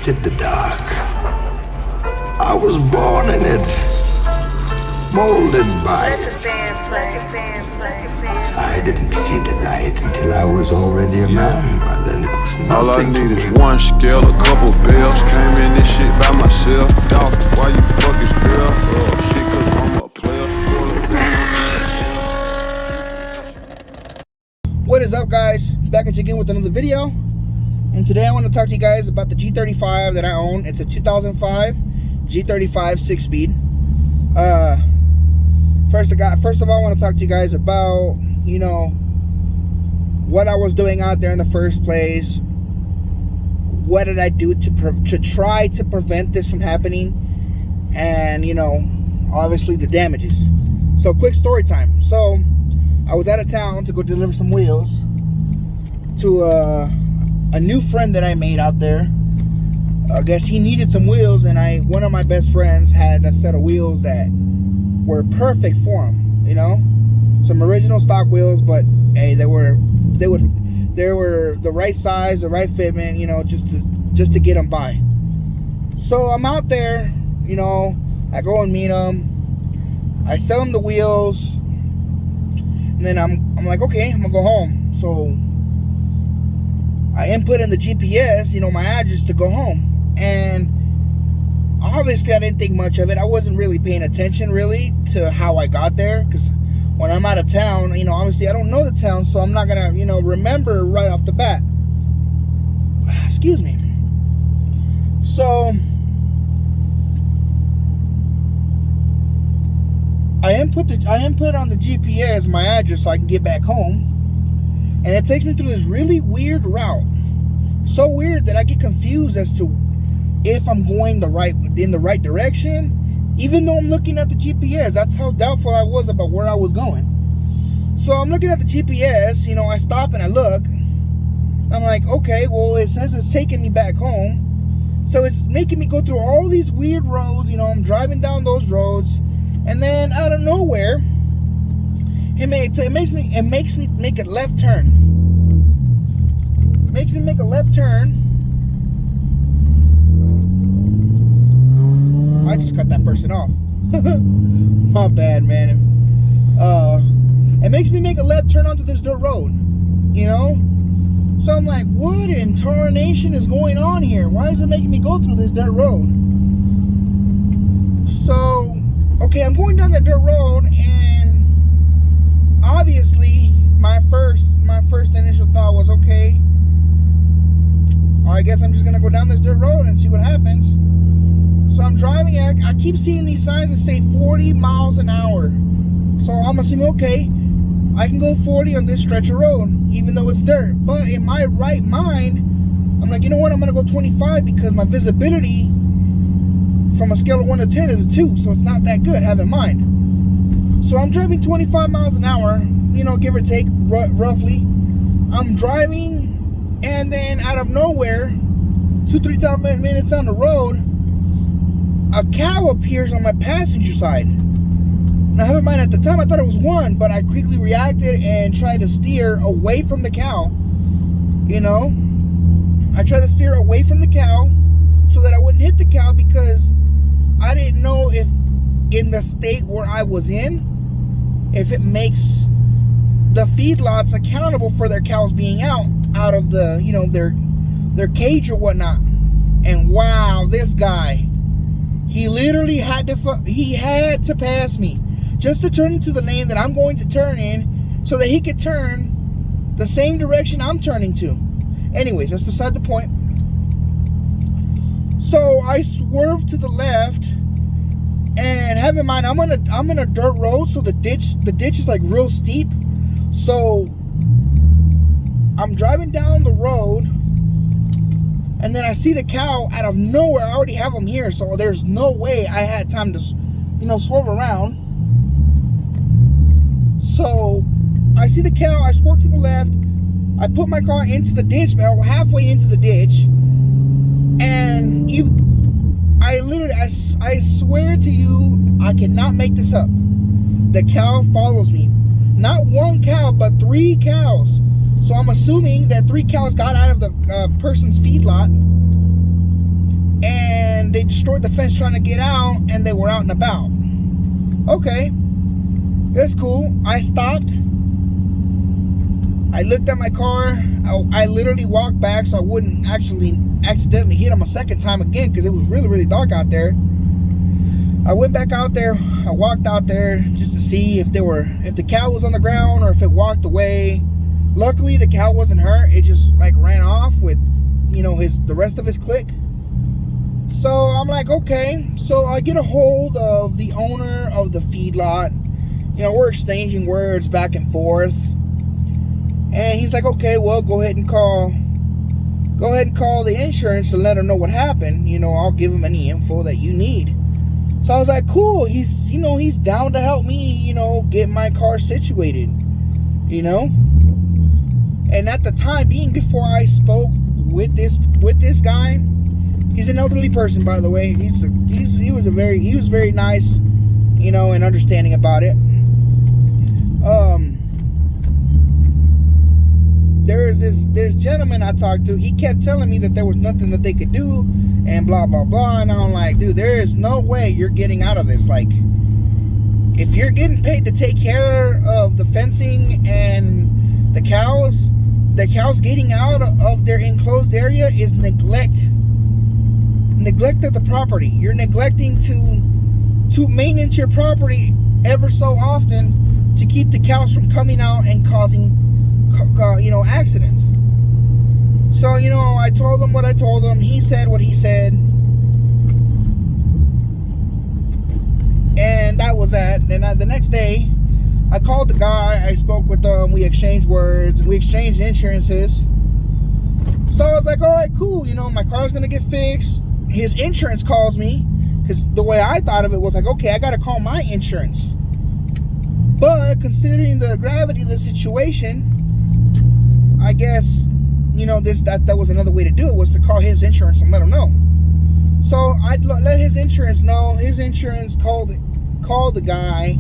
hated the dark. I was born in it, molded by it. I didn't see the light until I was already a man. By then it was nothing. All I need is one scale, a couple bells. Came in this shit by myself. Dolphin, why you fuck this girl? Oh shit, cause I'm a player. What is up, guys? Back at you again with another video. And today I want to talk to you guys about the G35 that I own. It's a 2005 G35 6-speed. First of all, I want to talk to you guys about, you know, what I was doing out there in the first place. What did I do to try to prevent this from happening? And, you know, obviously the damages. So, quick story time. So, I was out of town to go deliver some wheels to a new friend that I made out there. I guess he needed some wheels, and one of my best friends had a set of wheels that were perfect for him, you know, some original stock wheels, but hey, they were the right size, the right fitment, you know, just to get them by. So I'm out there, you know, I go and meet him, I sell him the wheels, and then I'm like, okay, I'm gonna go home. So I input in the GPS, you know, my address to go home, and obviously I didn't think much of it. I wasn't really paying attention really to how I got there, because when I'm out of town, you know, obviously I don't know the town, so I'm not gonna, you know, remember right off the bat. Excuse me. So I input on the GPS my address so I can get back home, and it takes me through this really weird route. So weird that I get confused as to if I'm going in the right direction, even though I'm looking at the GPS. That's how doubtful I was about where I was going. So I'm looking at the GPS, you know, I stop and I look. I'm like, okay, well, it says it's taking me back home. So it's making me go through all these weird roads, you know, I'm driving down those roads, and then out of nowhere, it makes me make a left turn. Makes me make a left turn. I just cut that person off. My bad, man. It makes me make a left turn onto this dirt road, you know? So I'm like, what in tarnation is going on here? Why is it making me go through this dirt road? So, okay, I'm going down that dirt road, and obviously my first initial thought was, okay, I guess I'm just gonna go down this dirt road and see what happens. So I'm driving, I keep seeing these signs that say 40 miles an hour. So I'm assuming, okay, I can go 40 on this stretch of road, even though it's dirt. But in my right mind, I'm like, you know what, I'm gonna go 25 because my visibility from a scale of 1 to 10 is a 2, so it's not that good, have in mind. So I'm driving 25 miles an hour, you know, give or take, roughly. I'm driving, and then out of nowhere, 2-3 minutes on the road, a cow appears on my passenger side. Now, have in mind, at the time I thought it was one, but I quickly reacted and tried to steer away from the cow. You know, I tried to steer away from the cow so that I wouldn't hit the cow, because I didn't know if in the state where I was in, if it makes the feedlots accountable for their cows being out of the, you know, their cage or whatnot. And wow, this guy, he literally had to pass me just to turn into the lane that I'm going to turn in, so that he could turn the same direction I'm turning to. Anyways, that's beside the point. So I swerved to the left, and have in mind, I'm on a dirt road, so the ditch is like real steep. So I'm driving down the road, and then I see the cow out of nowhere. I already have him here, so there's no way I had time to, you know, swerve around. So I see the cow, I swerve to the left, I put my car into the ditch, halfway into the ditch, and I swear to you, I cannot make this up. The cow follows me. Not one cow, but 3 cows. So I'm assuming that 3 cows got out of the person's feedlot, destroyed the fence trying to get out, and they were out and about. Okay, that's cool. I stopped. I looked at my car. I literally walked back so I wouldn't actually accidentally hit them a second time again, because it was really, really dark out there. I went back out there. I walked out there just to see if the cow was on the ground or if it walked away. Luckily, the cow wasn't hurt. It just like ran off with, the rest of his clique. So I'm like, okay. So I get a hold of the owner of the feedlot. We're exchanging words back and forth. And he's like, okay, well, go ahead and call the insurance and let her know what happened. I'll give him any info that you need. So I was like, cool. He's down to help me, get my car situated, And at the time being, before I spoke with this guy, he's an elderly person, by the way. He was very nice, and understanding about it. There's this gentleman I talked to. He kept telling me that there was nothing that they could do, and blah blah blah. And I'm like, dude, there is no way you're getting out of this. Like, if you're getting paid to take care of the fencing and the cows getting out of their enclosed area is neglect of the property. You're neglecting to maintenance your property ever so often to keep the cows from coming out and causing accidents. So I told him what I told him. He said what he said, and that was that. Then the next day, I called the guy. I spoke with him. We exchanged words. We exchanged insurances. So I was like, all right, cool. My car's gonna get fixed. His insurance calls me, because the way I thought of it was like, okay, I gotta call my insurance. But considering the gravity of the situation, I guess, that was another way to do it, was to call his insurance and let him know. So I'd let his insurance know. His insurance called the guy.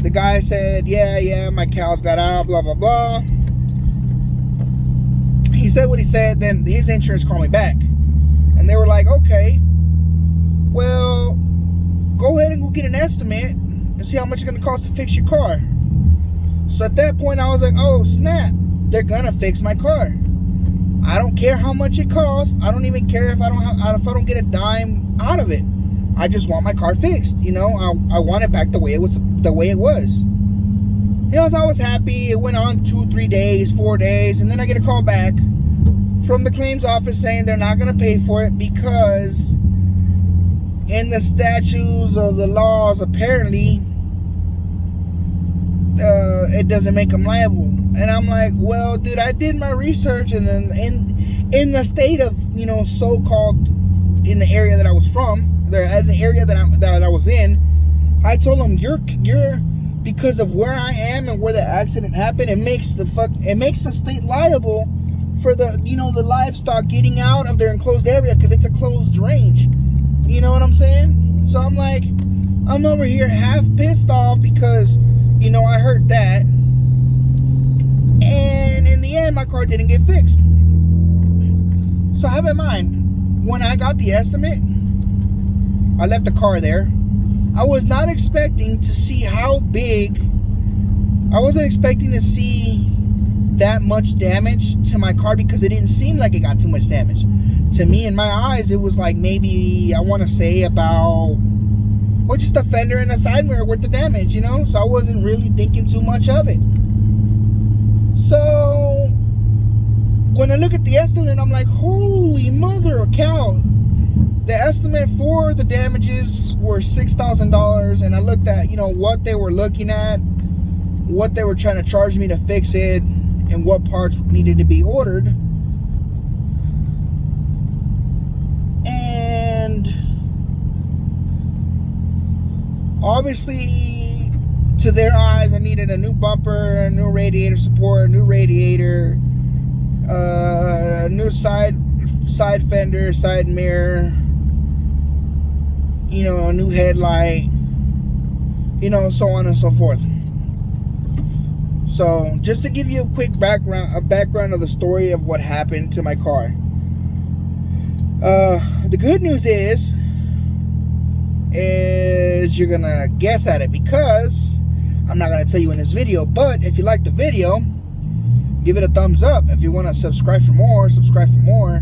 The guy said, yeah, my cows got out, blah, blah, blah. He said what he said. Then his insurance called me back. And they were like, okay, well, go ahead and go get an estimate and see how much it's going to cost to fix your car. So at that point, I was like, oh, snap. They're gonna fix my car. I don't care how much it costs. I don't even care if I don't get a dime out of it. I just want my car fixed. I want it back the way it was. So I was happy. It went on 2, 3 days, 4 days, and then I get a call back from the claims office saying they're not gonna pay for it because in the statutes of the laws, apparently, it doesn't make them liable. And I'm like, well, dude, I did my research, and then in the state of, so-called, in the area that I was from, in the area that I was in, I told them, you're because of where I am and where the accident happened, it makes the state liable for the the livestock getting out of their enclosed area, because it's a closed range. You know what I'm saying? So I'm like, I'm over here half pissed off because I heard that. And in the end, my car didn't get fixed. So have in mind, when I got the estimate, I left the car there. I was not expecting to see how big. I wasn't expecting to see that much damage to my car, because it didn't seem like it got too much damage. To me, in my eyes, it was like maybe, I want to say about, just a fender and a side mirror worth of damage, So I wasn't really thinking too much of it. So when I look at the estimate, I'm like, holy mother of cow. The estimate for the damages were $6,000, and I looked at, what they were looking at, what they were trying to charge me to fix it, and what parts needed to be ordered. And obviously, to their eyes, I needed a new bumper, a new radiator support, a new radiator, a new side fender, side mirror, a new headlight, so on and so forth. So just to give you a quick background of the story of what happened to my car. The good news is is you're gonna guess at it, because I'm not gonna tell you in this video. But if you like the video, give it a thumbs up. If you want to subscribe for more, subscribe for more.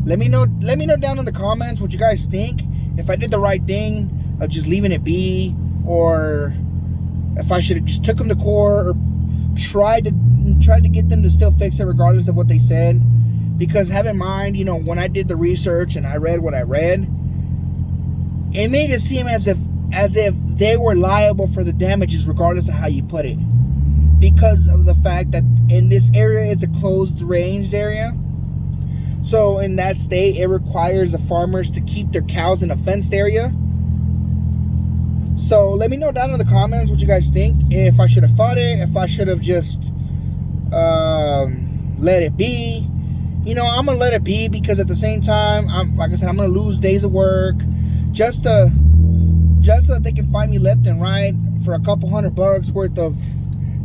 Let me know down in the comments what you guys think. If I did the right thing of just leaving it be, or if I should have just took them to court, or tried to get them to still fix it regardless of what they said. Because have in mind, you know, when I did the research and I read what I read, it made it seem as if they were liable for the damages regardless of how you put it, because of the fact that in this area it's a closed ranged area. So in that state, it requires the farmers to keep their cows in a fenced area. So let me know down in the comments what you guys think. If I should have fought it, if I should have just let it be. You know, I'm gonna let it be, because at the same time, like I said, I'm gonna lose days of work just so that they can find me left and right for a couple $100 worth of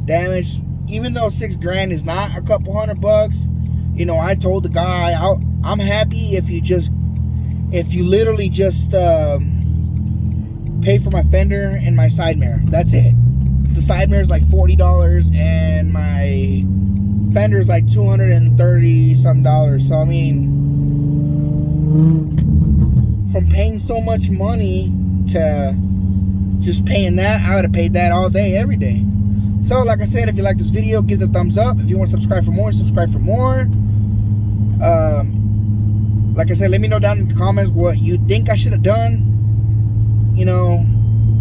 damage. Even though $6,000 is not a couple $100, you know, I told the guy, I'm happy if you literally just pay for my fender and my side mirror. That's it. The side mirror is like $40 and my fender is like $230 some. So I mean, from paying so much money to just paying that, I would have paid that all day, every day. So like I said, if you like this video, give it a thumbs up. If you want to subscribe for more, subscribe for more. Like I said, let me know down in the comments what you think I should have done. You know,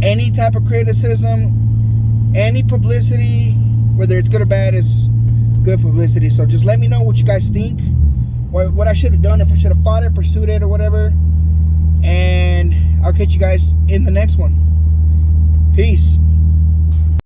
any type of criticism, any publicity, whether it's good or bad, is good publicity. So just let me know what you guys think, what I should have done, if I should have fought it, pursued it, or whatever. And I'll catch you guys in the next one. Peace.